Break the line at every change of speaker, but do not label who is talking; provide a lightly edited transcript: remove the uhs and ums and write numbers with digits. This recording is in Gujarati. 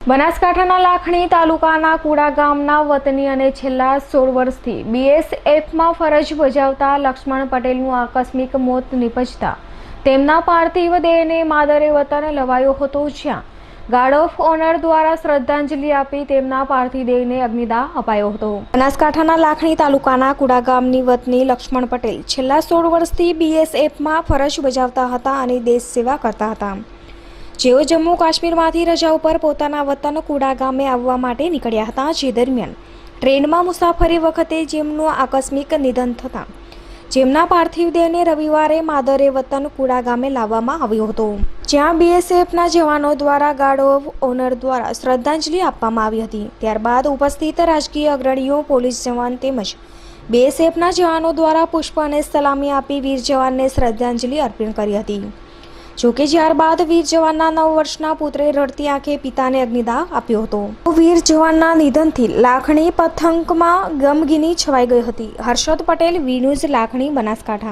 બનાસકાંઠાના લાખણી તાલુકાના કુડા ગામના વતની અને છેલ્લા 16 વર્ષથી બીએસએફમાં ફરજ બજાવતા લક્ષ્મણ પટેલનું આકસ્મિક મોત નિપજતા તેમના પાર્થિવ દેહને માદરે વતન લવાયો હતો, જ્યાં ગાર્ડ ઓફ ઓનર દ્વારા શ્રદ્ધાંજલિ આપી તેમના પાર્થિવ દેહને અગ્નિદાહ અપાયો હતો। બનાસકાંઠાના લાખણી તાલુકાના કુડા ગામની વતની લક્ષ્મણ પટેલ છેલ્લા 16 વર્ષથી બીએસએફમાં ફરજ બજાવતા હતા અને દેશ સેવા કરતા હતા, જેઓ જમ્મુ કાશ્મીરમાંથી રજા ઉપર પોતાના વતન કુડા ગામે આવવા માટે નીકળ્યા હતા, જે દરમિયાન ટ્રેનમાં મુસાફરી વખતે જેમનું આકસ્મિક નિધન થતાં જેમના પાર્થિવ દેહને રવિવારે માદરે વતન કુડા ગામે લાવવામાં આવ્યો હતો, જ્યાં બીએસએફના જવાનો દ્વારા ગાર્ડ ઓફ ઓનર દ્વારા શ્રદ્ધાંજલિ આપવામાં આવી હતી। ત્યારબાદ ઉપસ્થિત રાજકીય અગ્રણીઓ, પોલીસ જવાન તેમજ બીએસએફના જવાનો દ્વારા પુષ્પ અને સલામી આપી વીર જવાનને શ્રદ્ધાંજલિ અર્પણ કરી હતી। જોકે ત્યારબાદ વીર જવાનના 9 વર્ષના પુત્રે રડતી આંખે પિતાને અગ્નિદાહ આપ્યો હતો। વીર જવાનના નિધનથી લાખણી પંથકમાં ગમગીની છવાઈ ગઈ હતી। Harshad Patel, V News, Lakhani, Banaskantha.